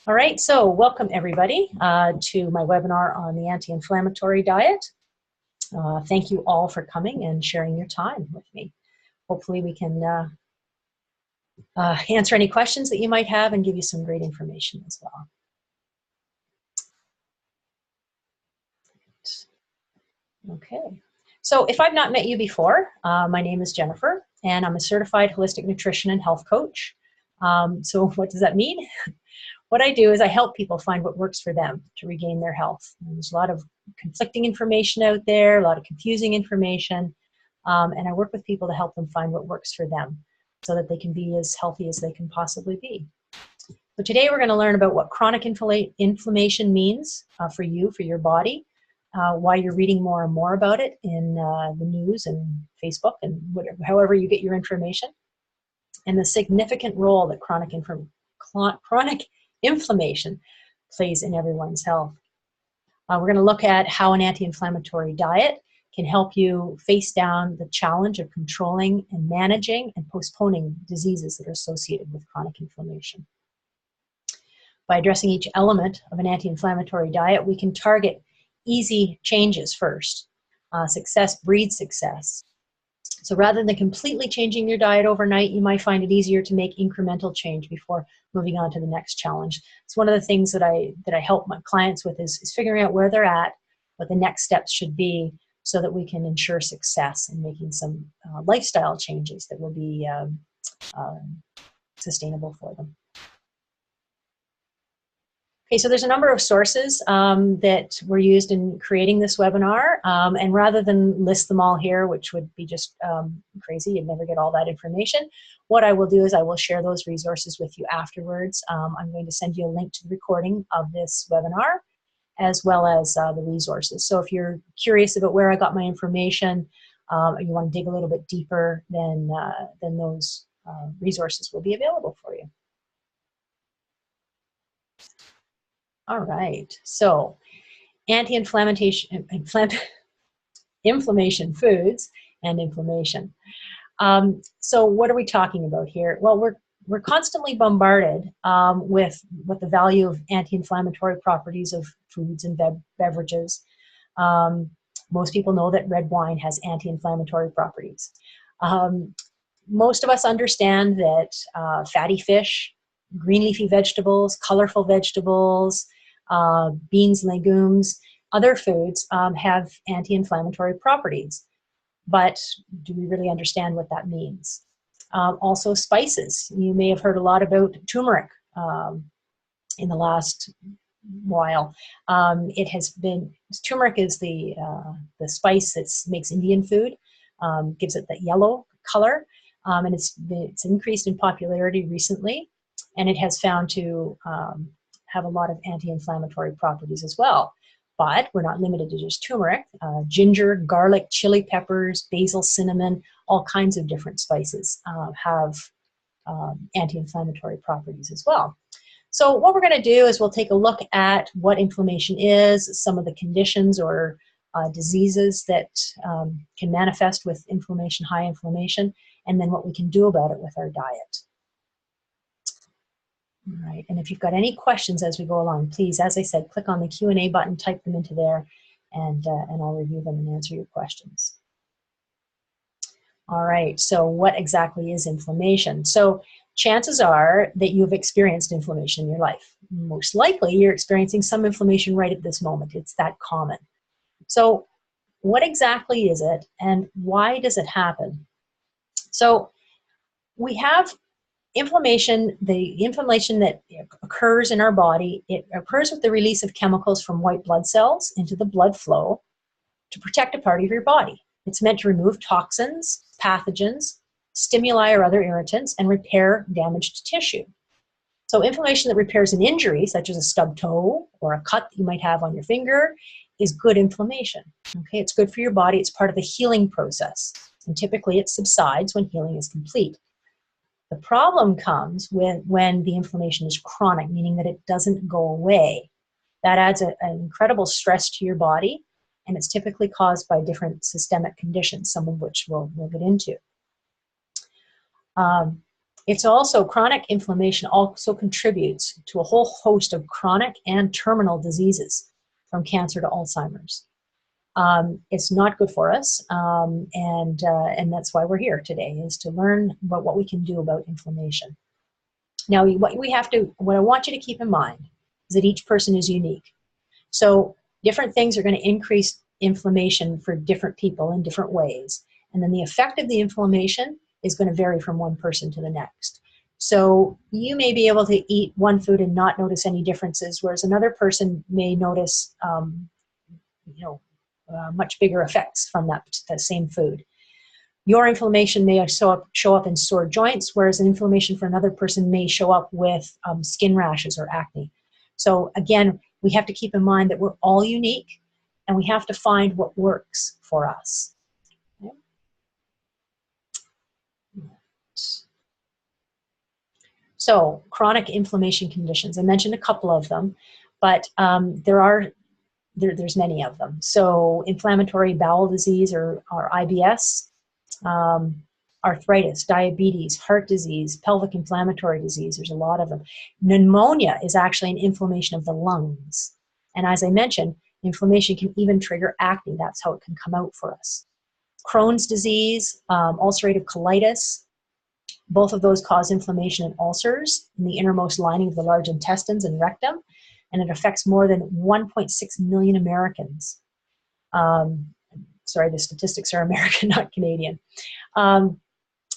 All right, so welcome everybody to my webinar on the anti-inflammatory diet. Thank you all for coming and sharing your time with me. Hopefully we can answer any questions that you might have and give you some great information as well. Okay, so if I've not met you before, my name is Jennifer and I'm a certified holistic nutrition and health coach. So what does that mean? What I do is I help people find what works for them to regain their health. And there's a lot of conflicting information out there, a lot of confusing information, and I work with people to help them find what works for them so that they can be as healthy as they can possibly be. So today we're going to learn about what chronic inflammation means for you, for your body, why you're reading more and more about it in the news and Facebook and whatever, however you get your information, and the significant role that chronic inflammation plays in everyone's health. We're going to look at how an anti-inflammatory diet can help you face down the challenge of controlling and managing and postponing diseases that are associated with chronic inflammation. By addressing each element of an anti-inflammatory diet, we can target easy changes first. Success breeds success. So rather than completely changing your diet overnight, you might find it easier to make incremental change before moving on to the next challenge. It's one of the things that I help my clients with is figuring out where they're at, what the next steps should be, so that we can ensure success in making some lifestyle changes that will be sustainable for them. Okay, so there's a number of sources that were used in creating this webinar, and rather than list them all here, which would be just crazy, you'd never get all that information, what I will do is I will share those resources with you afterwards. I'm going to send you a link to the recording of this webinar, as well as the resources. So if you're curious about where I got my information, and you want to dig a little bit deeper, then those resources will be available for you. All right, so anti-inflammation, inflammation foods and inflammation. So what are we talking about here? Well, we're constantly bombarded with what the value of anti-inflammatory properties of foods and beverages. Most people know that red wine has anti-inflammatory properties. Most of us understand that fatty fish, green leafy vegetables, colorful vegetables, beans, legumes, other foods have anti-inflammatory properties. But do we really understand what that means? Also spices. You may have heard a lot about turmeric in the last while. Turmeric is the spice that makes Indian food, gives it that yellow color, and it's increased in popularity recently, and it has found to have a lot of anti-inflammatory properties as well. But we're not limited to just turmeric. Ginger, garlic, chili peppers, basil, cinnamon, all kinds of different spices have anti-inflammatory properties as well. So what we're going to do is we'll take a look at what inflammation is, some of the conditions or diseases that can manifest with inflammation, high inflammation, and then what we can do about it with our diet. All right, and if you've got any questions as we go along, please, as I said, click on the Q&A button, type them into there, and I'll review them and answer your questions. All right, so what exactly is inflammation? So chances are that you've experienced inflammation in your life. Most likely you're experiencing some inflammation right at this moment. It's that common. So what exactly is it and why does it happen? So we have inflammation, the inflammation that occurs in our body, it occurs with the release of chemicals from white blood cells into the blood flow to protect a part of your body. It's meant to remove toxins, pathogens, stimuli or other irritants, and repair damaged tissue. So inflammation that repairs an injury, such as a stubbed toe or a cut that you might have on your finger, is good inflammation. Okay, it's good for your body. It's part of the healing process. And typically it subsides when healing is complete. The problem comes when the inflammation is chronic, meaning that it doesn't go away. That adds an incredible stress to your body, and it's typically caused by different systemic conditions, some of which we'll get into. It's also, chronic inflammation also contributes to a whole host of chronic and terminal diseases, from cancer to Alzheimer's. It's not good for us, and that's why we're here today, is to learn about what we can do about inflammation. Now, what I want you to keep in mind is that each person is unique. So different things are going to increase inflammation for different people in different ways. And then the effect of the inflammation is going to vary from one person to the next. So you may be able to eat one food and not notice any differences, whereas another person may notice, much bigger effects from that same food. Your inflammation may show up in sore joints, whereas an inflammation for another person may show up with skin rashes or acne. So again, we have to keep in mind that we're all unique, and we have to find what works for us. Okay? So chronic inflammation conditions, I mentioned a couple of them, but there's many of them. So inflammatory bowel disease, or IBS, arthritis, diabetes, heart disease, pelvic inflammatory disease, there's a lot of them. Pneumonia is actually an inflammation of the lungs. And as I mentioned, inflammation can even trigger acne. That's how it can come out for us. Crohn's disease, ulcerative colitis, both of those cause inflammation and ulcers in the innermost lining of the large intestines and rectum, and it affects more than 1.6 million Americans. Sorry, the statistics are American, not Canadian.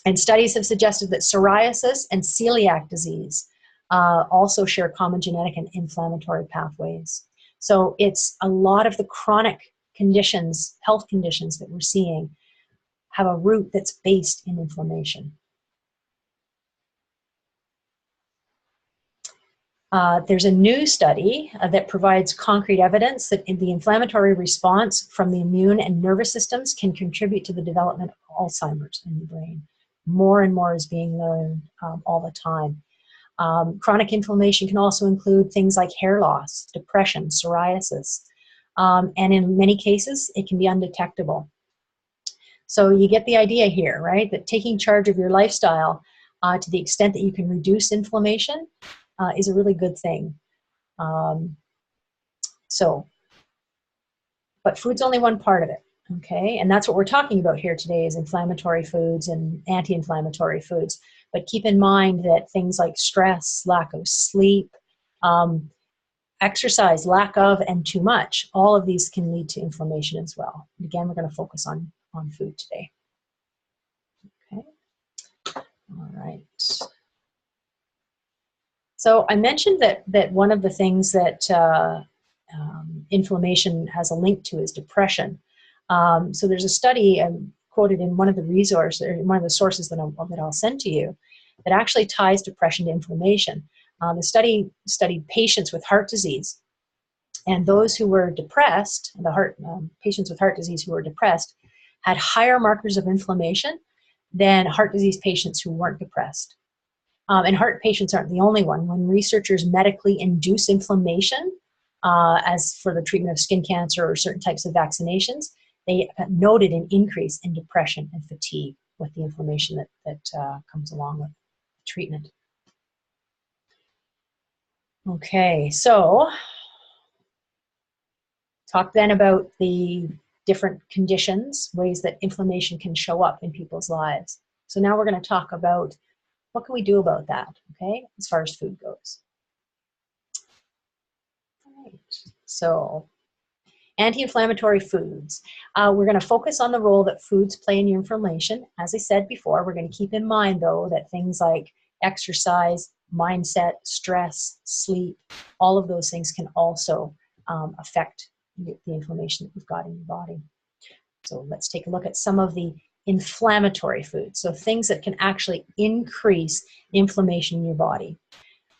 And studies have suggested that psoriasis and celiac disease also share common genetic and inflammatory pathways. So it's a lot of the chronic conditions, health conditions that we're seeing, have a root that's based in inflammation. There's a new study that provides concrete evidence that the inflammatory response from the immune and nervous systems can contribute to the development of Alzheimer's in the brain. More and more is being learned all the time. Chronic inflammation can also include things like hair loss, depression, psoriasis, and in many cases, it can be undetectable. So you get the idea here, right? That taking charge of your lifestyle to the extent that you can reduce inflammation is a really good thing. But food's only one part of it, okay? And that's what we're talking about here today, is inflammatory foods and anti-inflammatory foods. But keep in mind that things like stress, lack of sleep, exercise, lack of, and too much, all of these can lead to inflammation as well. And again, we're going to focus on food today. Okay, all right. So I mentioned that one of the things that inflammation has a link to is depression. So there's a study quoted in one of the resources, or one of the sources that I'll send to you, that actually ties depression to inflammation. The study studied patients with heart disease, and those who were depressed, patients with heart disease who were depressed, had higher markers of inflammation than heart disease patients who weren't depressed. And heart patients aren't the only one. When researchers medically induce inflammation, as for the treatment of skin cancer or certain types of vaccinations, they noted an increase in depression and fatigue with the inflammation that comes along with treatment. Okay, so talk then about the different conditions, ways that inflammation can show up in people's lives. So now we're going to talk about what can we do about that, okay, as far as food goes. All right. So anti-inflammatory foods. We're going to focus on the role that foods play in your inflammation. As I said before, we're going to keep in mind, though, that things like exercise, mindset, stress, sleep, all of those things can also affect the inflammation that you've got in your body. So let's take a look at some of the inflammatory foods. So things that can actually increase inflammation in your body.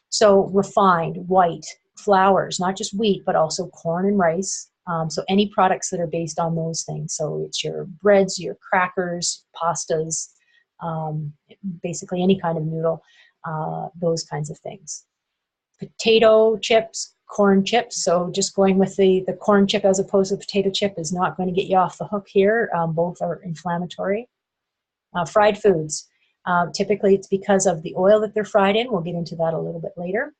So refined, white, flours, not just wheat, but also corn and rice. So any products that are based on those things. So it's your breads, your crackers, pastas, basically any kind of noodle, those kinds of things. Potato chips, corn chips. So just going with the corn chip as opposed to the potato chip is not going to get you off the hook here. Both are inflammatory. Fried foods. Typically, it's because of the oil that they're fried in. We'll get into that a little bit later.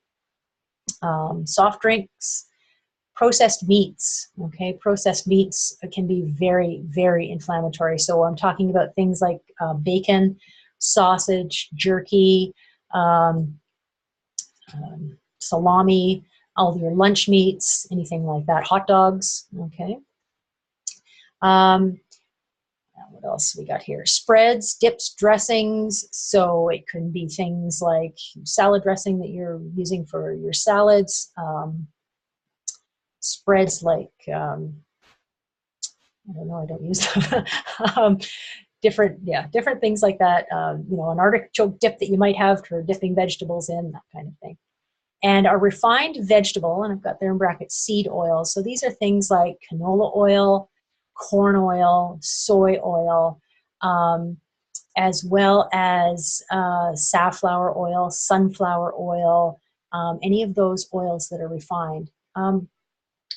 Soft drinks, processed meats. Okay, processed meats can be very, very inflammatory. So I'm talking about things like bacon, sausage, jerky, salami, all of your lunch meats, anything like that, hot dogs. Okay. What else we got here? Spreads, dips, dressings. So it can be things like salad dressing that you're using for your salads. Spreads like, I don't know, I don't use them. Different things like that. An artichoke dip that you might have for dipping vegetables in, that kind of thing. And a refined vegetable, and I've got there in brackets seed oils. So these are things like canola oil, corn oil, soy oil, as well as safflower oil, sunflower oil, any of those oils that are refined.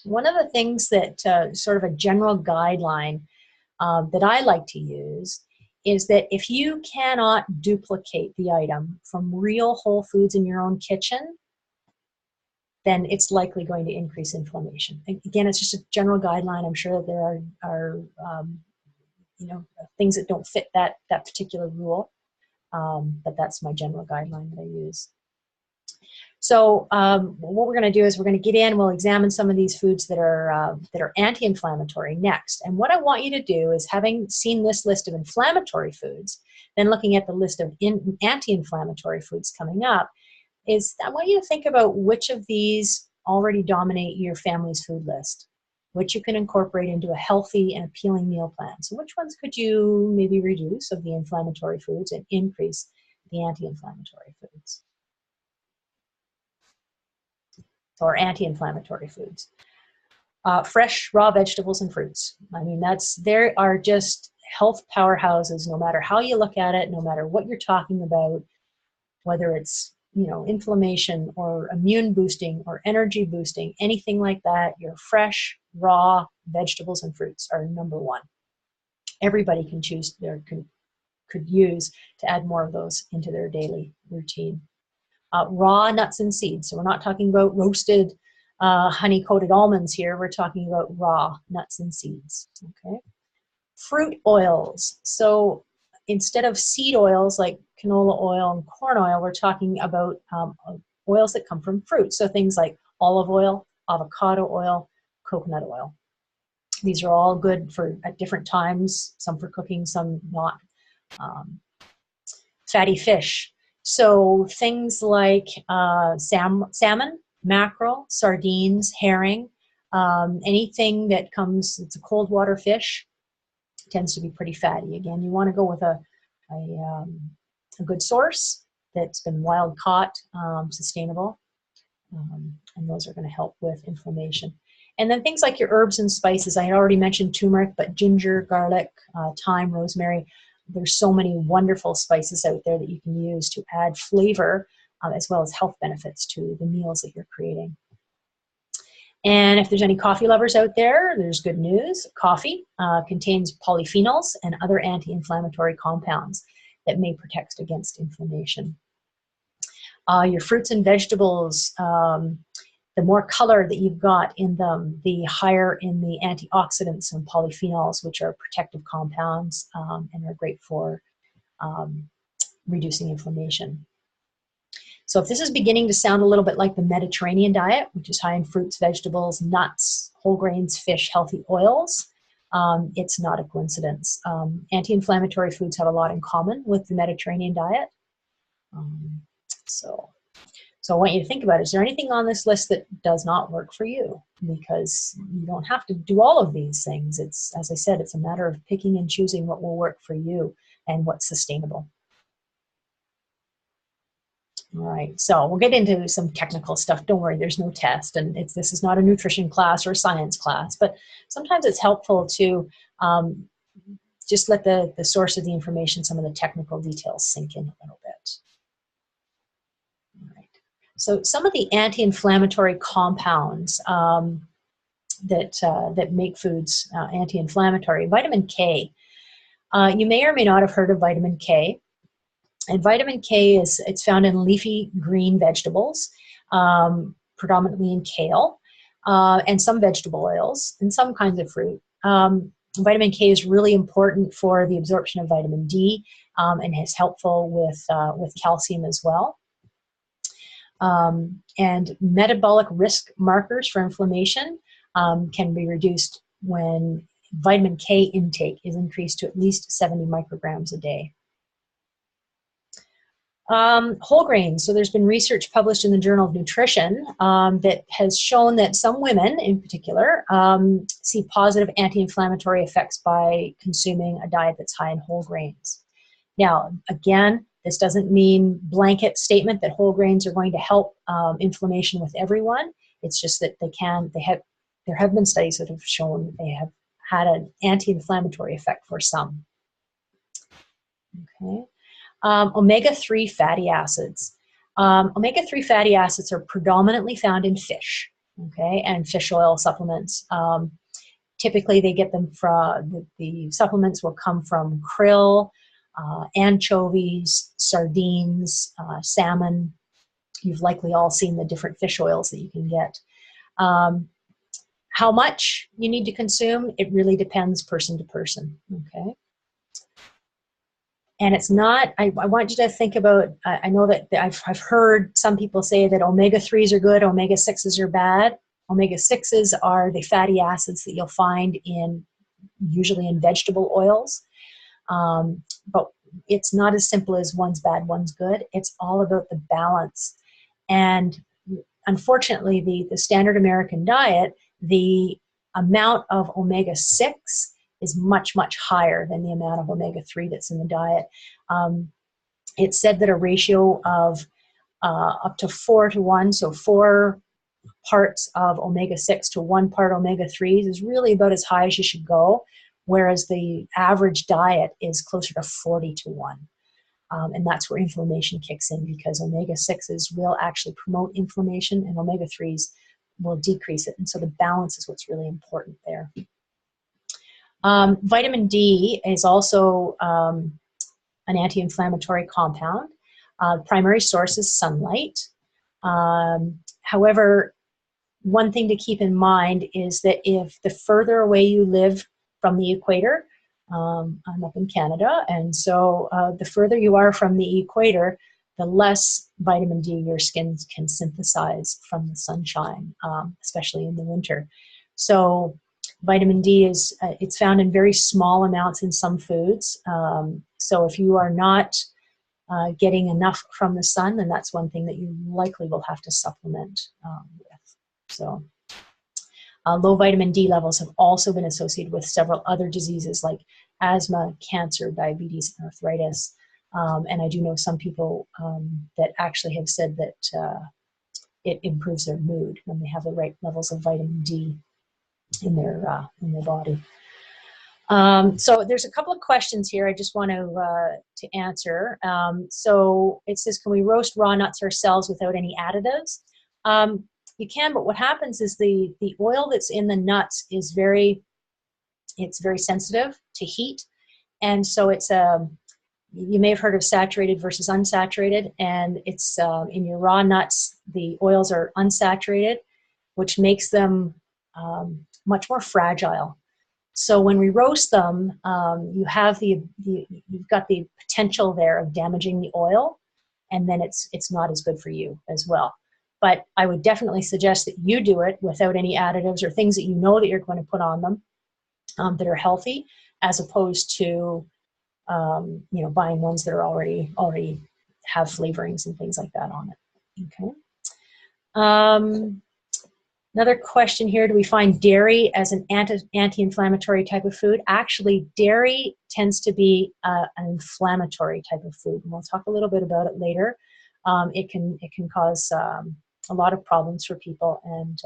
One of the things that sort of a general guideline that I like to use is that if you cannot duplicate the item from real whole foods in your own kitchen, then it's likely going to increase inflammation. Again, it's just a general guideline. I'm sure that there are things that don't fit that particular rule, but that's my general guideline that I use. So what we're going to do is we're going to get in, we'll examine some of these foods that are anti-inflammatory next. And what I want you to do is, having seen this list of inflammatory foods, then looking at the list of anti-inflammatory foods coming up, is I want you to think about which of these already dominate your family's food list, which you can incorporate into a healthy and appealing meal plan. So which ones could you maybe reduce of the inflammatory foods and increase the anti-inflammatory foods? Or anti-inflammatory foods. Fresh, raw vegetables and fruits. I mean, there are just health powerhouses, no matter how you look at it, no matter what you're talking about, whether it's, inflammation or immune boosting or energy boosting, anything like that, your fresh, raw vegetables and fruits are number one. Everybody can choose, could use to add more of those into their daily routine. Raw nuts and seeds. So we're not talking about roasted honey-coated almonds here. We're talking about raw nuts and seeds. Okay. Fruit oils. So instead of seed oils like canola oil and corn oil, we're talking about oils that come from fruit. So things like olive oil, avocado oil, coconut oil. These are all good at different times, some for cooking, some not. Fatty fish. So things like salmon, mackerel, sardines, herring, anything that it's a cold water fish, tends to be pretty fatty. Again, you want to go with a good source that's been wild caught, sustainable, and those are going to help with inflammation. And then things like your herbs and spices. I had already mentioned turmeric, but ginger, garlic, thyme, rosemary. There's so many wonderful spices out there that you can use to add flavor as well as health benefits to the meals that you're creating. And if there's any coffee lovers out there, there's good news. Coffee contains polyphenols and other anti-inflammatory compounds that may protect against inflammation. Your fruits and vegetables, the more color that you've got in them, the higher in the antioxidants and polyphenols, which are protective compounds and are great for reducing inflammation. So if this is beginning to sound a little bit like the Mediterranean diet, which is high in fruits, vegetables, nuts, whole grains, fish, healthy oils, it's not a coincidence. Anti-inflammatory foods have a lot in common with the Mediterranean diet. So I want you to think about it. Is there anything on this list that does not work for you? Because you don't have to do all of these things. It's, as I said, it's a matter of picking and choosing what will work for you and what's sustainable. All right, so we'll get into some technical stuff. Don't worry, there's no test, and this is not a nutrition class or a science class, but sometimes it's helpful to just let the source of the information, some of the technical details sink in a little bit. All right. So some of the anti-inflammatory compounds that make foods anti-inflammatory. Vitamin K. You may or may not have heard of vitamin K. And vitamin K it's found in leafy green vegetables, predominantly in kale, and some vegetable oils and some kinds of fruit. Vitamin K is really important for the absorption of vitamin D, and is helpful with calcium as well. And metabolic risk markers for inflammation can be reduced when vitamin K intake is increased to at least 70 micrograms a day. Whole grains. So there's been research published in the Journal of Nutrition that has shown that some women in particular see positive anti-inflammatory effects by consuming a diet that's high in whole grains. Now, again, this doesn't mean blanket statement that whole grains are going to help inflammation with everyone. It's just that there have been studies that have shown they have had an anti-inflammatory effect for some. Okay. Omega-3 fatty acids. Omega-3 fatty acids are predominantly found in fish, okay, and fish oil supplements. Typically, they get them from, the supplements will come from krill, anchovies, sardines, salmon. You've likely all seen the different fish oils that you can get. How much you need to consume, it really depends person to person, okay? And it's not, I want you to think about, I know that I've heard some people say that omega-3s are good, omega-6s are bad. Omega-6s are the fatty acids that you'll find usually in vegetable oils. But it's not as simple as one's bad, one's good. It's all about the balance. And unfortunately, the standard American diet, the amount of omega-6 is much, much higher than the amount of omega-3 that's in the diet. It's said that a ratio of up to 4 to 1, so 4 parts of omega-6 to 1 part omega-3 is really about as high as you should go, whereas the average diet is closer to 40 to 1. And that's where inflammation kicks in, because omega-6s will actually promote inflammation and omega-3s will decrease it. And so the balance is what's really important there. Vitamin D is also an anti-inflammatory compound. Primary source is sunlight. However, one thing to keep in mind is that if the further away you live from the equator, I'm up in Canada, and so the further you are from the equator, the less vitamin D your skin can synthesize from the sunshine, especially in the winter. So vitamin D it's found in very small amounts in some foods. So if you are not getting enough from the sun, then that's one thing that you likely will have to supplement with. So low vitamin D levels have also been associated with several other diseases like asthma, cancer, diabetes, and arthritis. And I do know some people that actually have said that it improves their mood when they have the right levels of vitamin D in their body. So there's a couple of questions here I just want to answer. So it says, can we roast raw nuts ourselves without any additives? You can, but what happens is the oil that's in the nuts is very sensitive to heat, and so it's you may have heard of saturated versus unsaturated, and it's in your raw nuts the oils are unsaturated, which makes them much more fragile. So when we roast them, you have you've got the potential there of damaging the oil, and then it's not as good for you as well. But I would definitely suggest that you do it without any additives or things that you know that you're going to put on them that are healthy, as opposed to buying ones that are already have flavorings and things like that on it. Okay. Another question here, do we find dairy as an anti-inflammatory type of food? Actually, dairy tends to be an inflammatory type of food, and we'll talk a little bit about it later. It can cause a lot of problems for people, and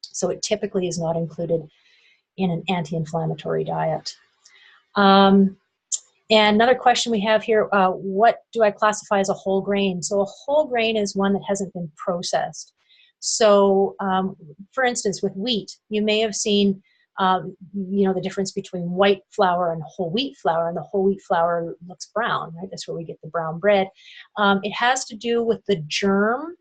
so it typically is not included in an anti-inflammatory diet. And another question we have here, what do I classify as a whole grain? So a whole grain is one that hasn't been processed. So for instance, with wheat, you may have seen You know, the difference between white flour and whole wheat flour, and the whole wheat flour looks brown, right? That's where we get the brown bread. It has to do with the germ,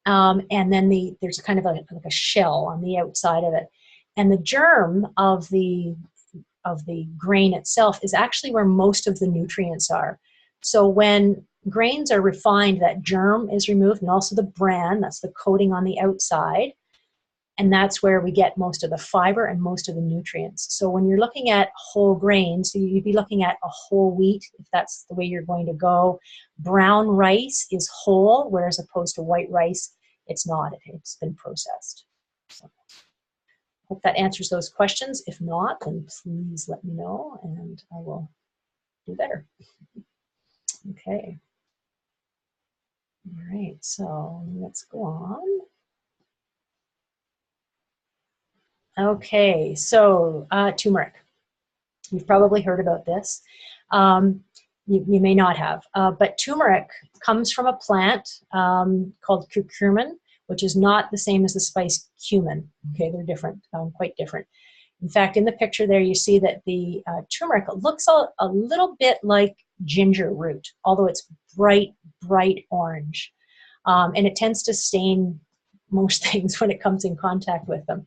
and then there's kind of like a shell on the outside of it. And the germ of the grain itself is actually where most of the nutrients are. So when grains are refined, that germ is removed, and also the bran, that's the coating on the outside. And that's where we get most of the fiber and most of the nutrients. So when you're looking at whole grains, so you'd be looking at a whole wheat, if that's the way you're going to go. Brown rice is whole, whereas opposed to white rice, it's not. It's been processed. So, hope that answers those questions. If not, then please let me know and I will do better. Okay. All right, so let's go on. Okay, so turmeric. You've probably heard about this. You may not have, but turmeric comes from a plant called curcumin, which is not the same as the spice cumin. Okay, they're different, quite different. In fact, in the picture there, you see that the turmeric looks a little bit like ginger root, although it's bright, bright orange. And it tends to stain most things when it comes in contact with them.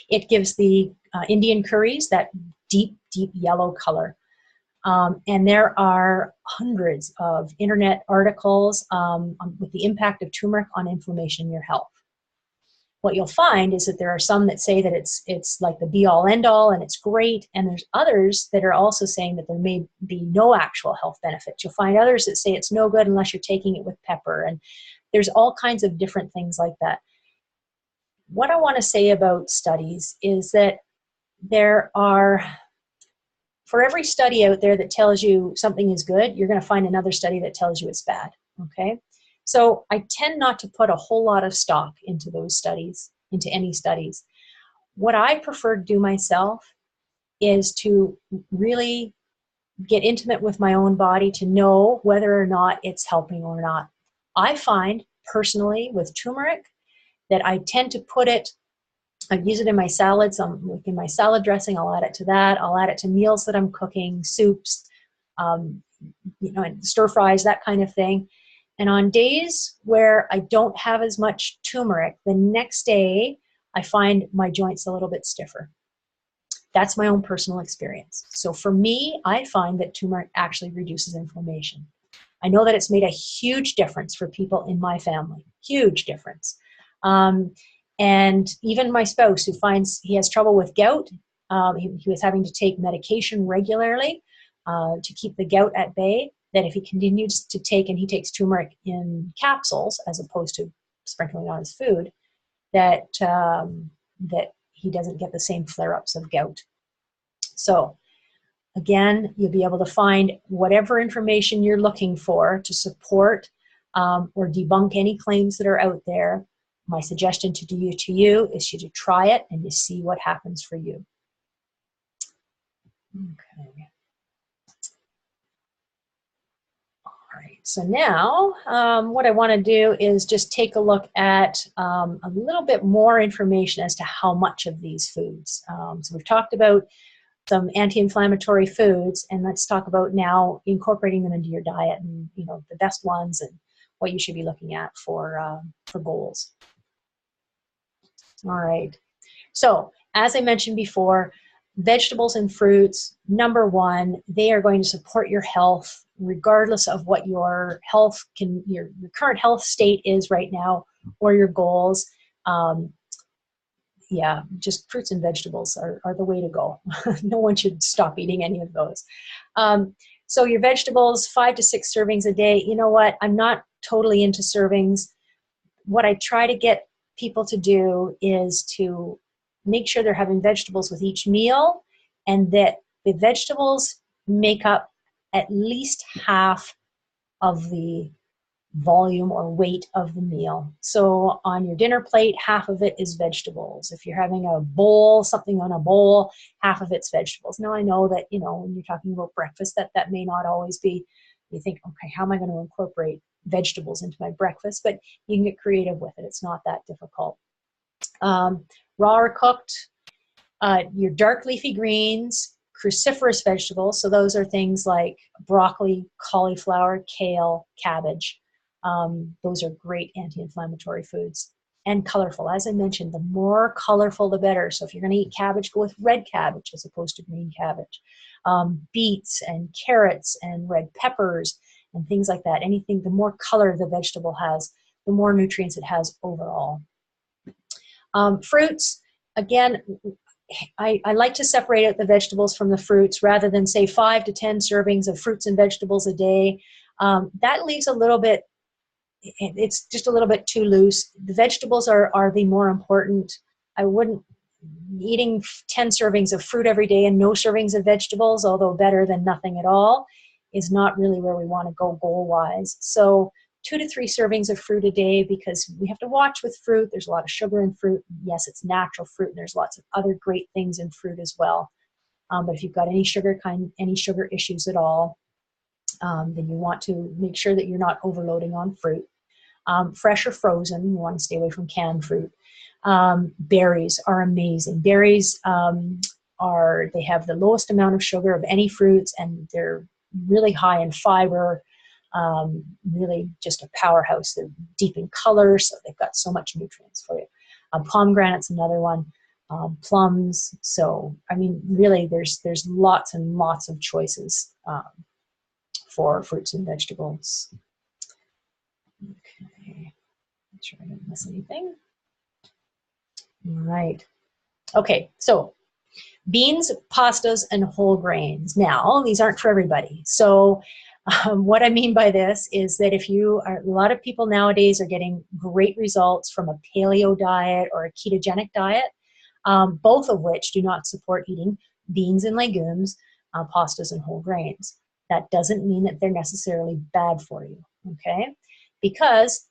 It gives the Indian curries that deep, deep yellow color. And there are hundreds of internet articles with the impact of turmeric on inflammation in your health. What you'll find is that there are some that say that it's like the be-all, end-all, and it's great, and there's others that are also saying that there may be no actual health benefits. You'll find others that say it's no good unless you're taking it with pepper, and there's all kinds of different things like that. What I want to say about studies is that there are, for every study out there that tells you something is good, you're going to find another study that tells you it's bad, okay? So I tend not to put a whole lot of stock into those studies, into any studies. What I prefer to do myself is to really get intimate with my own body to know whether or not it's helping or not. I find personally with turmeric that I tend to put it, I use it in my salads, in my salad dressing, I'll add it to that. I'll add it to meals that I'm cooking, soups, you know, and stir fries, that kind of thing. And on days where I don't have as much turmeric, the next day I find my joints a little bit stiffer. That's my own personal experience. So for me, I find that turmeric actually reduces inflammation. I know that it's made a huge difference for people in my family, huge difference. And even my spouse, who finds he has trouble with gout, he was having to take medication regularly to keep the gout at bay, that if he continues to take, and he takes turmeric in capsules as opposed to sprinkling on his food, that that he doesn't get the same flare-ups of gout. So again, you'll be able to find whatever information you're looking for to support or debunk any claims that are out there. My suggestion to you is you to try it and you see what happens for you. Okay. All right, so now what I want to do is just take a look at a little bit more information as to how much of these foods. So we've talked about some anti-inflammatory foods, and let's talk about now incorporating them into your diet, and you know, the best ones and what you should be looking at for goals. All right, so as I mentioned before, vegetables and fruits, number one, they are going to support your health regardless of what your your current health state is right now or your goals. Yeah, just fruits and vegetables are the way to go. No one should stop eating any of those. So your vegetables, 5 to 6 servings a day. You know what? I'm not totally into servings. What I try to get people to do is to make sure they're having vegetables with each meal, and that the vegetables make up at least half of the volume or weight of the meal. So on your dinner plate, half of it is vegetables. If you're having a bowl, something on a bowl, half of it's vegetables. Now I know that, you know, when you're talking about breakfast, that may not always be, you think, okay, how am I going to incorporate vegetables into my breakfast? But you can get creative with it. It's not that difficult. Raw or cooked, your dark leafy greens, cruciferous vegetables. So those are things like broccoli, cauliflower, kale, cabbage. Those are great anti-inflammatory foods. And colorful. As I mentioned, the more colorful, the better. So if you're going to eat cabbage, go with red cabbage as opposed to green cabbage. Beets and carrots and red peppers and things like that. Anything, the more color the vegetable has, the more nutrients it has overall. Fruits, again, I like to separate out the vegetables from the fruits rather than say 5 to 10 servings of fruits and vegetables a day. That leaves a little bit, it's just a little bit too loose. The vegetables are the more important. I wouldn't, eating 10 servings of fruit every day and no servings of vegetables, although better than nothing at all, is not really where we want to go goal-wise. So 2 to 3 servings of fruit a day, because we have to watch with fruit. There's a lot of sugar in fruit. Yes, it's natural fruit, and there's lots of other great things in fruit as well. But if you've got any sugar issues at all, then you want to make sure that you're not overloading on fruit. Fresh or frozen, you want to stay away from canned fruit. Berries are amazing. Berries they have the lowest amount of sugar of any fruits, and they're really high in fiber. Really just a powerhouse. They're deep in color, so they've got so much nutrients for you. Pomegranate's another one. Plums. So, I mean, really, there's lots and lots of choices for fruits and vegetables. Okay, make sure I didn't miss anything. All right. Okay, so beans, pastas, and whole grains. Now, these aren't for everybody. So what I mean by this is that a lot of people nowadays are getting great results from a paleo diet or a ketogenic diet, both of which do not support eating beans and legumes, pastas, and whole grains. That doesn't mean that they're necessarily bad for you, okay? Because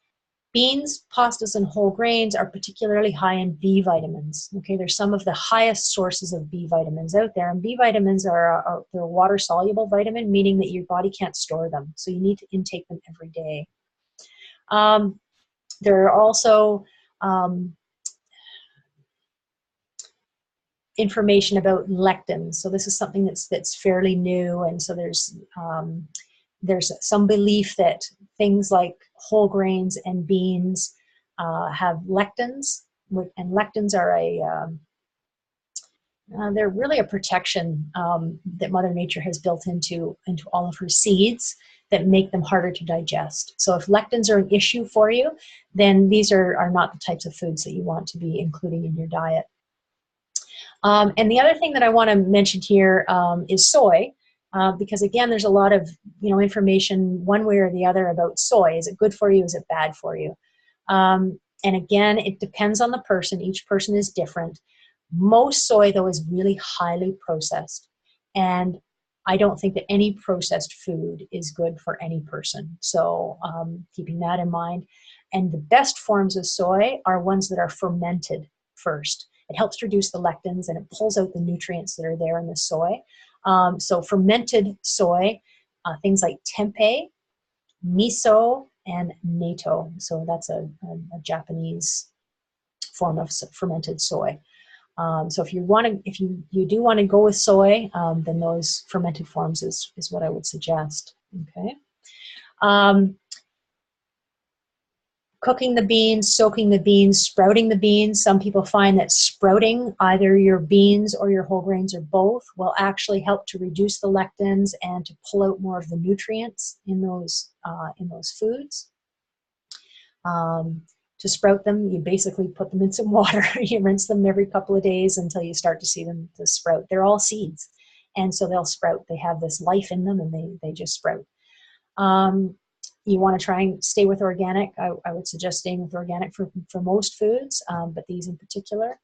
beans, pastas, and whole grains are particularly high in B vitamins. Okay, they're some of the highest sources of B vitamins out there. And B vitamins they're a water-soluble vitamin, meaning that your body can't store them. So you need to intake them every day. There are also information about lectins. So this is something that's fairly new, and so there's some belief that things like whole grains and beans have lectins, and lectins are they're really a protection that Mother Nature has built into all of her seeds that make them harder to digest. So if lectins are an issue for you, then these are not the types of foods that you want to be including in your diet. And the other thing that I want to mention here is soy. Because again, there's a lot of information one way or the other about soy. Is it good for you? Is it bad for you? And again, it depends on the person. Each person is different. Most soy, though, is really highly processed. And I don't think that any processed food is good for any person. So keeping that in mind. And the best forms of soy are ones that are fermented first. It helps reduce the lectins, and it pulls out the nutrients that are there in the soy. So fermented soy, things like tempeh, miso, and natto. So that's a Japanese form of fermented soy. So if you do want to go with soy, then those fermented forms is what I would suggest. Okay. Cooking the beans, soaking the beans, sprouting the beans. Some people find that sprouting either your beans or your whole grains or both will actually help to reduce the lectins and to pull out more of the nutrients in those foods. To sprout them, you basically put them in some water. You rinse them every couple of days until you start to see them to sprout. They're all seeds, and so they'll sprout. They have this life in them, and they just sprout. You want to try and stay with organic. I would suggest staying with organic for most foods, but these in particular.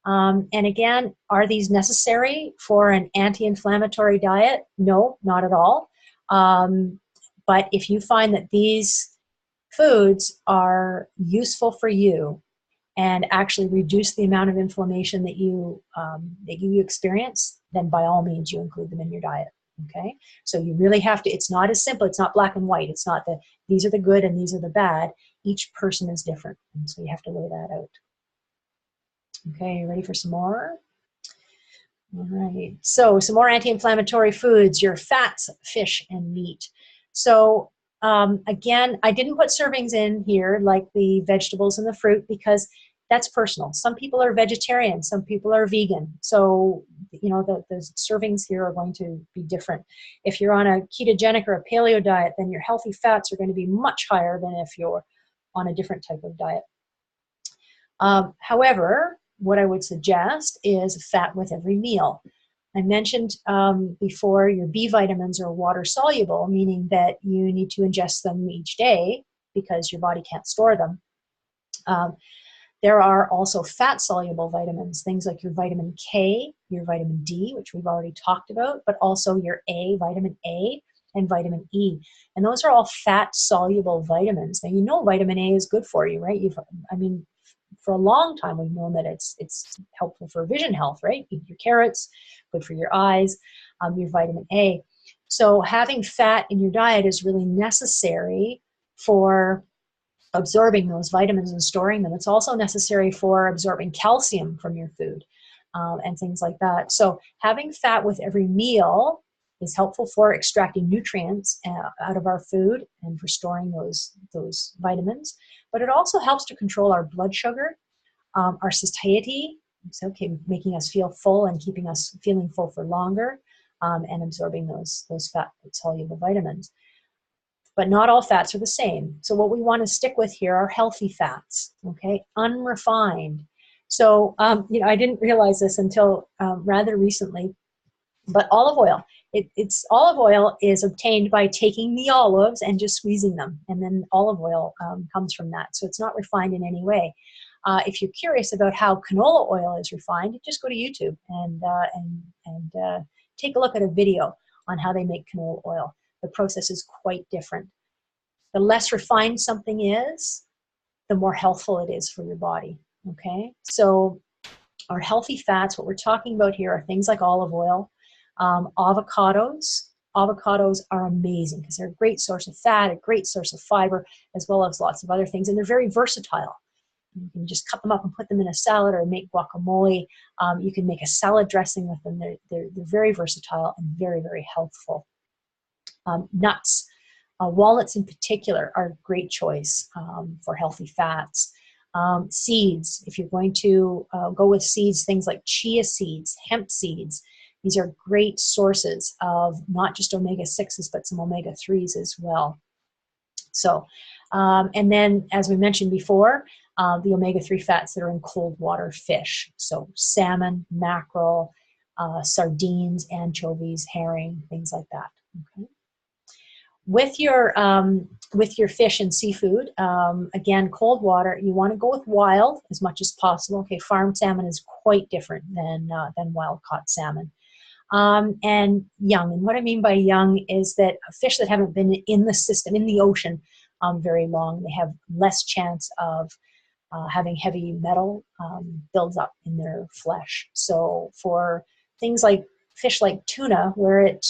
And again, are these necessary for an anti-inflammatory diet? No, not at all. But if you find that these foods are useful for you and actually reduce the amount of inflammation that you experience, then by all means you include them in your diet. Okay, so you really have to, it's not as simple, it's not black and white, it's not that these are the good and these are the bad. Each person is different, and so you have to weigh that out. Okay, you ready for some more? All right, so some more anti-inflammatory foods, your fats, fish, and meat. So again, I didn't put servings in here like the vegetables and the fruit because that's personal. Some people are vegetarian, some people are vegan. So, you know, the servings here are going to be different. If you're on a ketogenic or a paleo diet, then your healthy fats are going to be much higher than if you're on a different type of diet. However, what I would suggest is fat with every meal. I mentioned before your B vitamins are water soluble, meaning that you need to ingest them each day because your body can't store them. There are also fat soluble vitamins, things like your vitamin K, your vitamin D, which we've already talked about, but also your A, vitamin A, and vitamin E. And those are all fat soluble vitamins. Now, you know vitamin A is good for you, right? I mean, for a long time, we've known that it's helpful for vision health, right? Eat your carrots, good for your eyes, your vitamin A. So having fat in your diet is really necessary for absorbing those vitamins and storing them. It's also necessary for absorbing calcium from your food and things like that. So having fat with every meal is helpful for extracting nutrients out of our food and for storing those vitamins. But it also helps to control our blood sugar, our satiety, so okay, making us feel full and keeping us feeling full for longer, and absorbing those fat soluble vitamins. But not all fats are the same. So what we want to stick with here are healthy fats, okay, unrefined. So, you know, I didn't realize this until rather recently, but olive oil, olive oil is obtained by taking the olives and just squeezing them, and then olive oil comes from that. So it's not refined in any way. If you're curious about how canola oil is refined, just go to YouTube and take a look at a video on how they make canola oil. The process is quite different. The less refined something is, the more healthful it is for your body, okay? So our healthy fats, what we're talking about here are things like olive oil, avocados. Avocados are amazing because they're a great source of fat, a great source of fiber, as well as lots of other things, and they're very versatile. You can just cut them up and put them in a salad or make guacamole. You can make a salad dressing with them. They're very versatile and very, very healthful. Nuts. Walnuts in particular are a great choice for healthy fats. Seeds, if you're going to go with seeds, things like chia seeds, hemp seeds, these are great sources of not just omega-6s, but some omega-3s as well. So, and then as we mentioned before, the omega-3 fats that are in cold water fish. So salmon, mackerel, sardines, anchovies, herring, things like that. Okay. With your fish and seafood, again, cold water, you want to go with wild as much as possible. Okay, farmed salmon is quite different than wild caught salmon. And young. And what I mean by young is that fish that haven't been in the system, in the ocean, very long, they have less chance of having heavy metal builds up in their flesh. So for things like fish like tuna, where it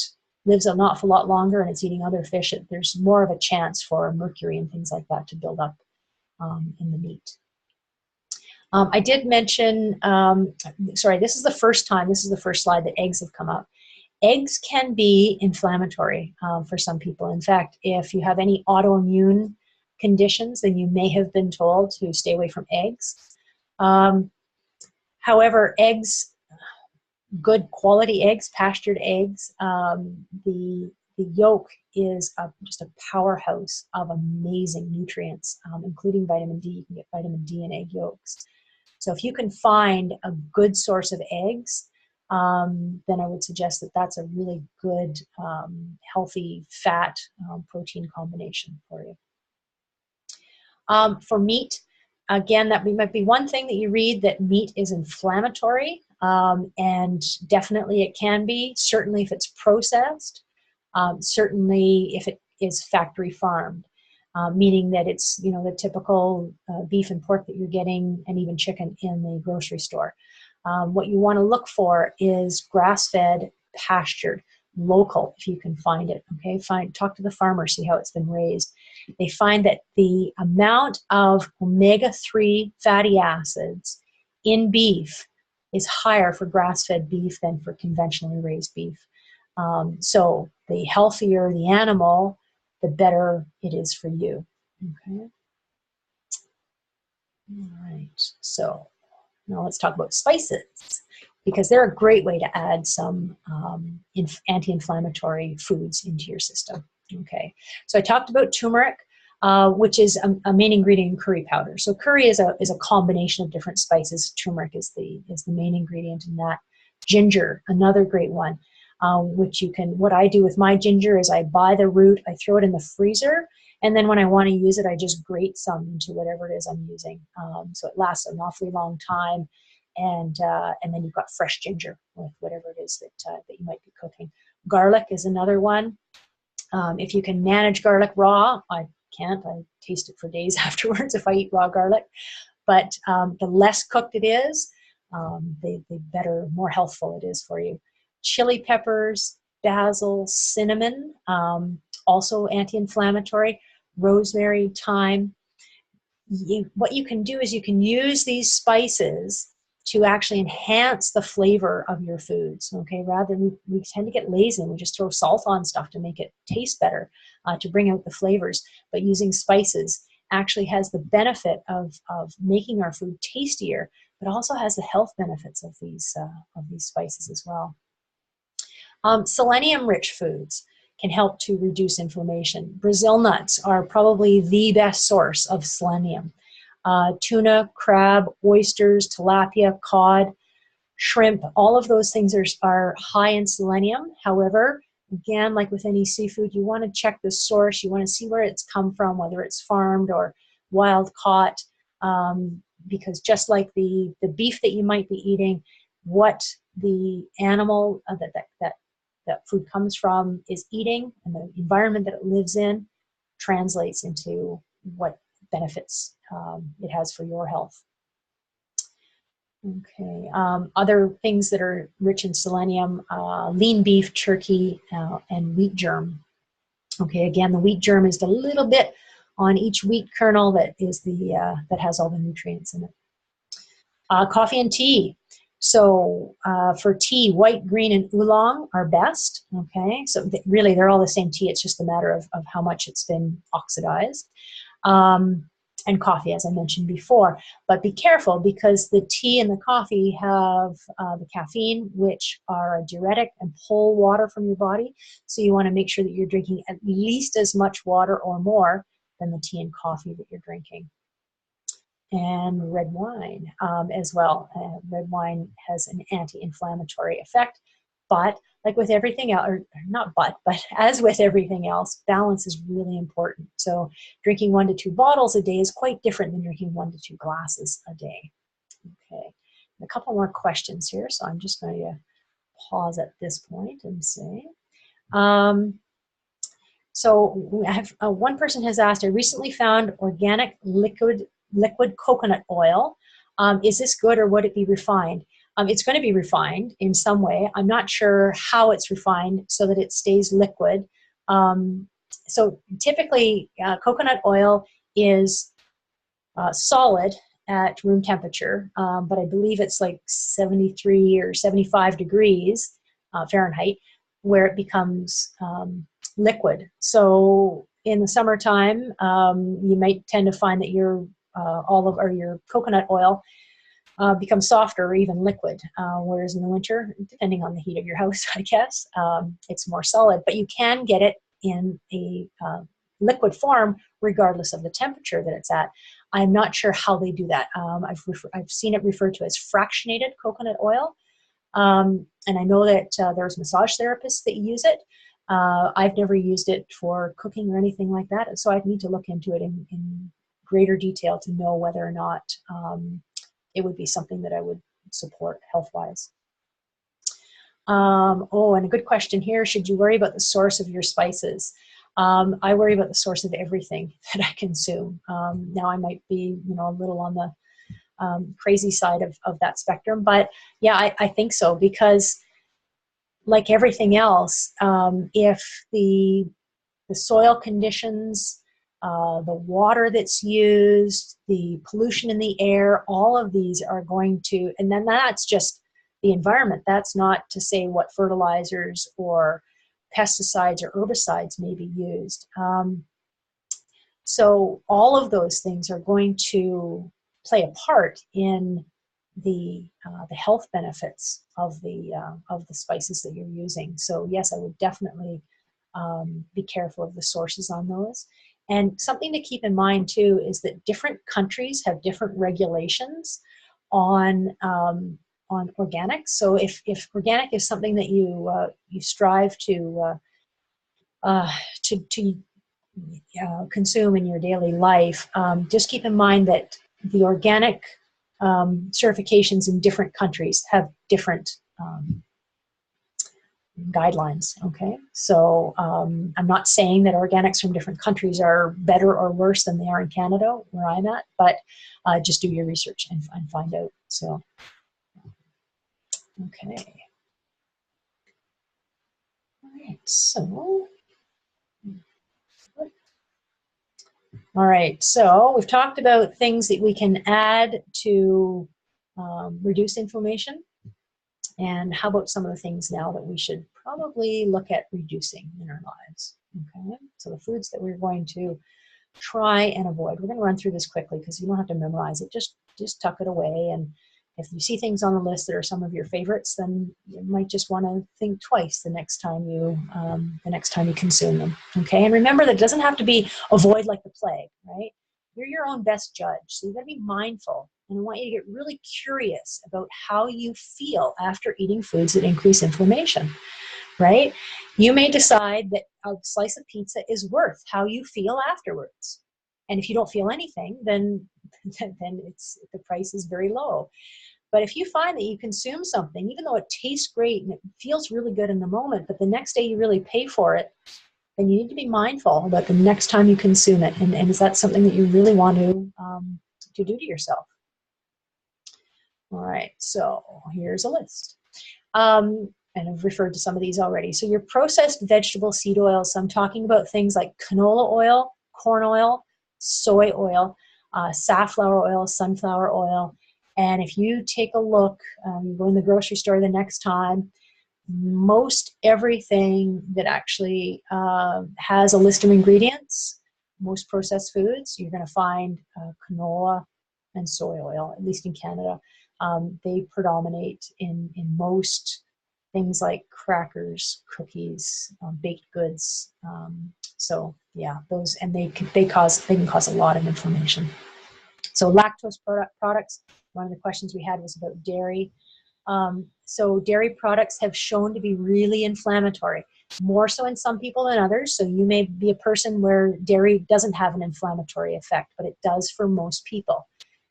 lives an awful lot longer and it's eating other fish, there's more of a chance for mercury and things like that to build up in the meat. I did mention, sorry, this is the first slide that eggs have come up. Eggs can be inflammatory for some people. In fact, if you have any autoimmune conditions, then you may have been told to stay away from eggs. However, eggs, good quality eggs, pastured eggs, the yolk is just a powerhouse of amazing nutrients, including vitamin D. You can get vitamin D in egg yolks. So if you can find a good source of eggs, then I would suggest that that's a really good, healthy fat protein combination for you. For meat, again, that might be one thing that you read, that meat is inflammatory, and definitely it can be, certainly if it's processed, certainly if it is factory farmed. Meaning that it's, you know, the typical beef and pork that you're getting, and even chicken in the grocery store. What you want to look for is grass-fed, pastured, local, if you can find it. Okay, talk to the farmer, see how it's been raised. They find that the amount of omega-3 fatty acids in beef is higher for grass-fed beef than for conventionally raised beef. So the healthier the animal, the better it is for you. Okay. All right. So now let's talk about spices, because they're a great way to add some anti-inflammatory foods into your system. Okay. So I talked about turmeric, which is a main ingredient in curry powder. So curry is a combination of different spices. Turmeric is the main ingredient in that. Ginger, another great one, which you can. What I do with my ginger is I buy the root, I throw it in the freezer, and then when I want to use it, I just grate some into whatever it is I'm using. So it lasts an awfully long time, and then you've got fresh ginger with whatever it is that you might be cooking. Garlic is another one. If you can manage garlic raw, I can't. I taste it for days afterwards if I eat raw garlic. But the less cooked it is, the better, more healthful it is for you. Chili peppers, basil, cinnamon, also anti-inflammatory. Rosemary, thyme. What you can do is you can use these spices to actually enhance the flavor of your foods. Okay, rather than we tend to get lazy and we just throw salt on stuff to make it taste better, to bring out the flavors. But using spices actually has the benefit of making our food tastier, but also has the health benefits of these spices as well. Selenium-rich foods can help to reduce inflammation. Brazil nuts are probably the best source of selenium. Tuna, crab, oysters, tilapia, cod, shrimp, all of those things are high in selenium. However, again, like with any seafood, you want to check the source. You want to see where it's come from, whether it's farmed or wild caught, because just like the beef that you might be eating, what the animal that food comes from is eating and the environment that it lives in translates into what benefits it has for your health. Okay, other things that are rich in selenium, lean beef, turkey, and wheat germ. Okay, again, the wheat germ is the little bit on each wheat kernel that is that has all the nutrients in it. Coffee and tea. So for tea, white, green, and oolong are best. Okay, so really they're all the same tea. It's just a matter of how much it's been oxidized. And coffee, as I mentioned before. But be careful, because the tea and the coffee have the caffeine, which are a diuretic and pull water from your body. So you want to make sure that you're drinking at least as much water or more than the tea and coffee that you're drinking. And red wine as well. Red wine has an anti-inflammatory effect, but like with everything else, or not but as with everything else, balance is really important. So drinking 1 to 2 bottles a day is quite different than drinking 1 to 2 glasses a day. Okay, a couple more questions here, so I'm just going to pause at this point and say, so I have one person has asked, I recently found organic liquid coconut oil. Is this good, or would it be refined? It's going to be refined in some way. I'm not sure how it's refined so that it stays liquid. So typically, coconut oil is solid at room temperature, but I believe it's like 73 or 75 degrees Fahrenheit, where it becomes liquid. So in the summertime, you might tend to find that your olive or your coconut oil becomes softer or even liquid, whereas in the winter, depending on the heat of your house, I guess, it's more solid. But you can get it in a liquid form regardless of the temperature that it's at. I'm not sure how they do that. I've seen it referred to as fractionated coconut oil, and I know that there's massage therapists that use it. I've never used it for cooking or anything like that, so I'd need to look into it in greater detail to know whether or not it would be something that I would support health-wise. Oh, and a good question here. Should you worry about the source of your spices? I worry about the source of everything that I consume. Now I might be, a little on the crazy side of that spectrum, but yeah, I think so, because like everything else, if the soil conditions the water that's used, the pollution in the air, all of these are going to, and then that's just the environment. That's not to say what fertilizers or pesticides or herbicides may be used. So all of those things are going to play a part in the health benefits of the spices that you're using. So yes, I would definitely be careful of the sources on those. And something to keep in mind too is that different countries have different regulations on organics. So if organic is something that you strive to consume in your daily life, just keep in mind that the organic certifications in different countries have different guidelines. Okay, so I'm not saying that organics from different countries are better or worse than they are in Canada, where I'm at, but just do your research and find out. So, okay. All right, so. All right, so we've talked about things that we can add to reduce inflammation. And how about some of the things now that we should probably look at reducing in our lives? Okay, so the foods that we're going to try and avoid. We're going to run through this quickly because you don't have to memorize it. Just tuck it away. And if you see things on the list that are some of your favorites, then you might just want to think twice the next time you consume them. Okay, and remember that it doesn't have to be avoid like the plague, right? You're your own best judge, so you got to be mindful. And I want you to get really curious about how you feel after eating foods that increase inflammation, right? You may decide that a slice of pizza is worth how you feel afterwards. And if you don't feel anything, then the price is very low. But if you find that you consume something, even though it tastes great and it feels really good in the moment, but the next day you really pay for it, then you need to be mindful about the next time you consume it. And is that something that you really want to do to yourself? All right, so here's a list. And I've referred to some of these already. So your processed vegetable seed oils, so I'm talking about things like canola oil, corn oil, soy oil, safflower oil, sunflower oil. And if you take a look, you go in the grocery store the next time, most everything that actually has a list of ingredients, most processed foods, you're going to find canola and soy oil, at least in Canada. They predominate in most things like crackers, cookies, baked goods. So yeah, those, and they can cause a lot of inflammation. So lactose products. One of the questions we had was about dairy. So dairy products have shown to be really inflammatory, more so in some people than others. So you may be a person where dairy doesn't have an inflammatory effect, but it does for most people.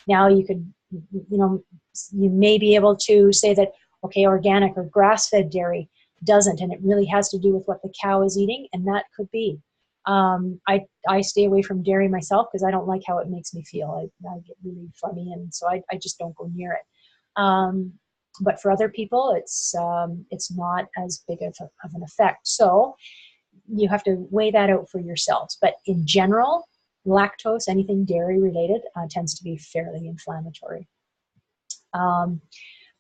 Now you could, you may be able to say that, okay, organic or grass-fed dairy doesn't, and it really has to do with what the cow is eating, and that could be. I stay away from dairy myself because I don't like how it makes me feel. I get really funny, and so I just don't go near it. But for other people, it's not as big of an effect. So you have to weigh that out for yourselves. But in general, lactose, anything dairy related, tends to be fairly inflammatory.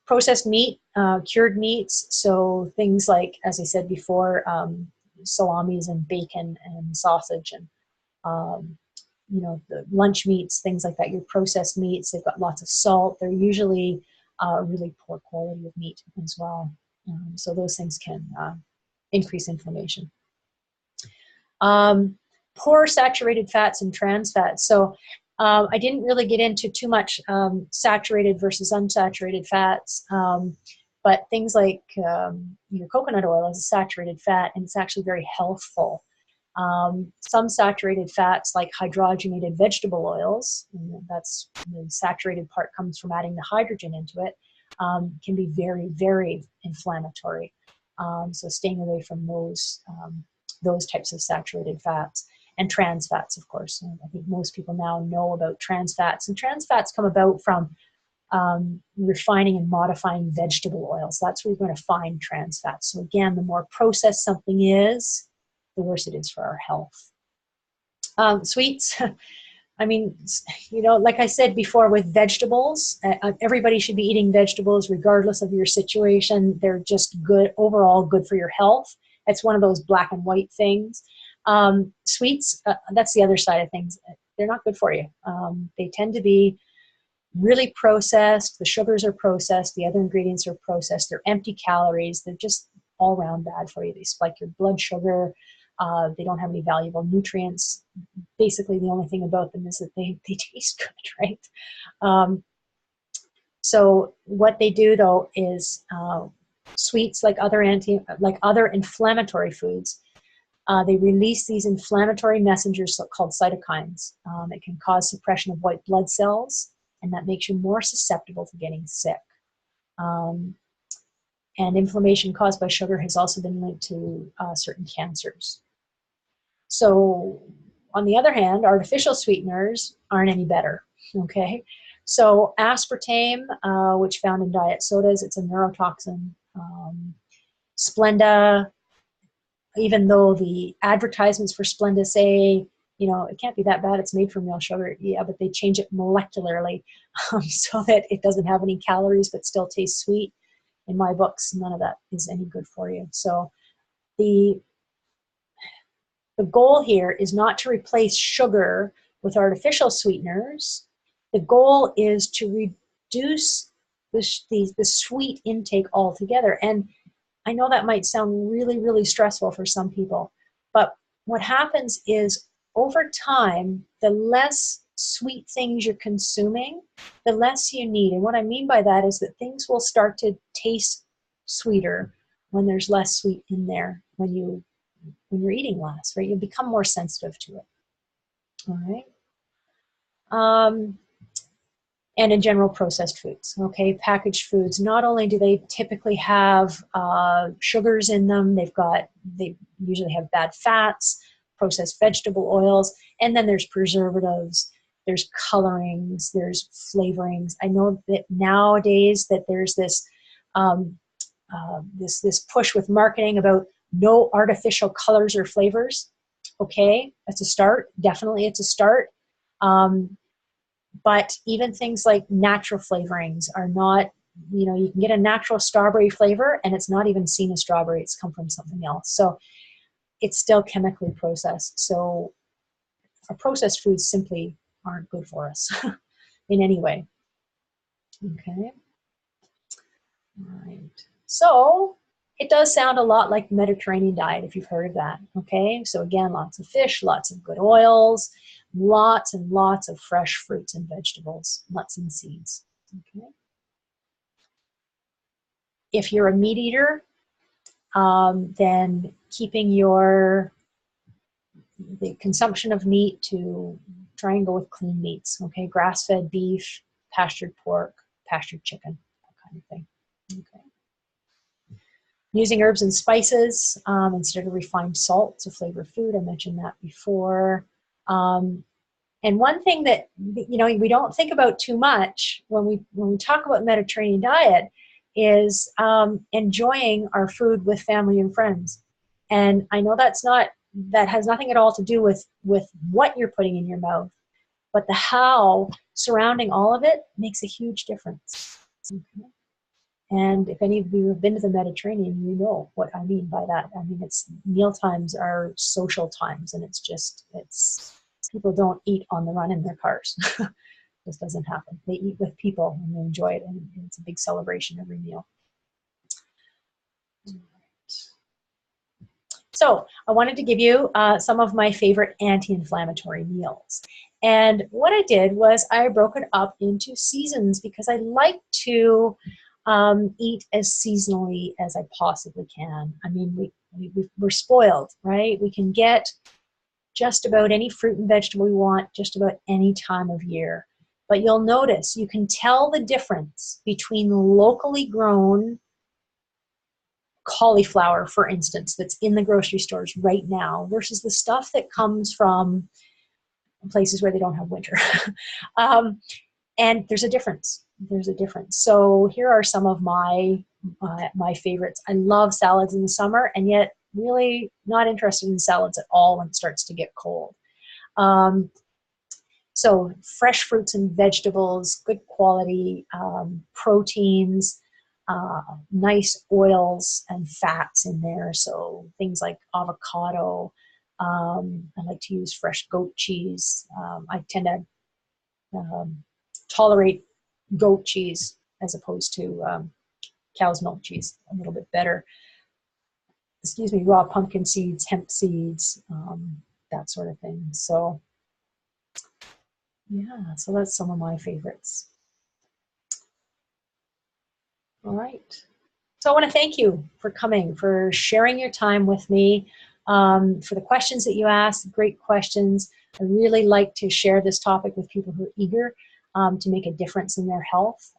Processed meat, cured meats, so things like, as I said before, salamis and bacon and sausage and the lunch meats, things like that. Your processed meats, they've got lots of salt. They're usually really poor quality of meat as well. So those things can increase inflammation. Poor saturated fats and trans fats. So I didn't really get into too much saturated versus unsaturated fats, but things like your coconut oil is a saturated fat, and it's actually very healthful. Some saturated fats, like hydrogenated vegetable oils, and that's the saturated part comes from adding the hydrogen into it, can be very, very inflammatory. So staying away from those types of saturated fats. And trans fats, of course. And I think most people now know about trans fats. And trans fats come about from refining and modifying vegetable oils. That's where you're going to find trans fats. So again, the more processed something is, the worse it is for our health. Sweets, I mean, you know, like I said before with vegetables, everybody should be eating vegetables regardless of your situation. They're just good, overall good for your health. It's one of those black and white things. Sweets, that's the other side of things. They're not good for you. They tend to be really processed. The sugars are processed. The other ingredients are processed. They're empty calories. They're just all around bad for you. They spike your blood sugar. They don't have any valuable nutrients. Basically, the only thing about them is that they taste good, right? So what they do though is sweets, like other inflammatory foods, they release these inflammatory messengers called cytokines. It can cause suppression of white blood cells, and that makes you more susceptible to getting sick. And inflammation caused by sugar has also been linked to certain cancers. So on the other hand, artificial sweeteners aren't any better, okay? So aspartame, which found in diet sodas, it's a neurotoxin. Splenda, even though the advertisements for Splenda say, you know, it can't be that bad, it's made from real sugar. Yeah, but they change it molecularly so that it doesn't have any calories but still tastes sweet. In my books, none of that is any good for you. So the goal here is not to replace sugar with artificial sweeteners. The goal is to reduce the sweet intake altogether. And I know that might sound really, really stressful for some people, but what happens is over time, the less sweet things you're consuming, the less you need. And what I mean by that is that things will start to taste sweeter when there's less sweet in there, when you're eating less, right? You become more sensitive to it. All right. And in general, processed foods, okay? Packaged foods, not only do they typically have sugars in them, they usually have bad fats, processed vegetable oils, and then there's preservatives, there's colorings, there's flavorings. I know that nowadays that there's this this push with marketing about no artificial colors or flavors. Okay, that's a start. Definitely, it's a start. But even things like natural flavorings are not, you know, you can get a natural strawberry flavor and it's not even seen as strawberry. It's come from something else. So it's still chemically processed. So our processed foods simply aren't good for us in any way. Okay. All right. So it does sound a lot like the Mediterranean diet, if you've heard of that. Okay. So again, lots of fish, lots of good oils, lots and lots of fresh fruits and vegetables, nuts and seeds. Okay. If you're a meat eater, then keeping the consumption of meat to try and go with clean meats. Okay. Grass-fed beef, pastured pork, pastured chicken, that kind of thing. Okay. Using herbs and spices instead of refined salt to flavor food. I mentioned that before. And one thing that, you know, we don't think about too much when we talk about Mediterranean diet is enjoying our food with family and friends. And I know that has nothing at all to do with what you're putting in your mouth, but the how surrounding all of it makes a huge difference. Okay. And if any of you have been to the Mediterranean, you know what I mean by that. I mean, meal times are social times, and it's people don't eat on the run in their cars. This doesn't happen. They eat with people and they enjoy it, and it's a big celebration every meal. So I wanted to give you some of my favorite anti-inflammatory meals. And what I did was I broke it up into seasons because I like to eat as seasonally as I possibly can. I mean, we're spoiled, right? We can get just about any fruit and vegetable we want just about any time of year. But you'll notice you can tell the difference between locally grown cauliflower, for instance, that's in the grocery stores right now versus the stuff that comes from places where they don't have winter. And there's a difference. There's a difference. So here are some of my favorites. I love salads in the summer, and yet really not interested in salads at all when it starts to get cold. So fresh fruits and vegetables, good quality proteins, nice oils and fats in there. So things like avocado. I like to use fresh goat cheese. I tend to tolerate goat cheese as opposed to cow's milk cheese a little bit better. Excuse me, raw pumpkin seeds, hemp seeds, that sort of thing. So yeah, so that's some of my favorites. All right. So I want to thank you for coming, for sharing your time with me, for the questions that you asked, great questions. I really like to share this topic with people who are eager to make a difference in their health.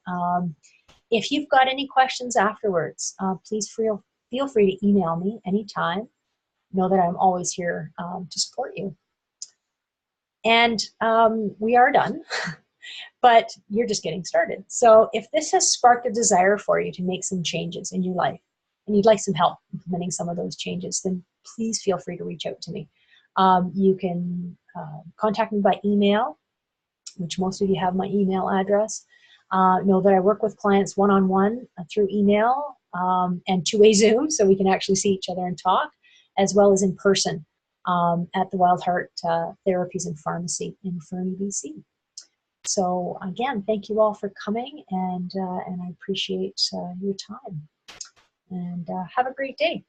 If you've got any questions afterwards, please feel free to email me anytime. Know that I'm always here to support you. And we are done. But you're just getting started. So if this has sparked a desire for you to make some changes in your life and you'd like some help implementing some of those changes, then please feel free to reach out to me. You can contact me by email, which most of you have my email address. Know that I work with clients one-on-one through email and two-way Zoom, so we can actually see each other and talk, as well as in person at the Wild Heart Therapies and Pharmacy in Fernie, BC. So again, thank you all for coming, and I appreciate your time. And have a great day.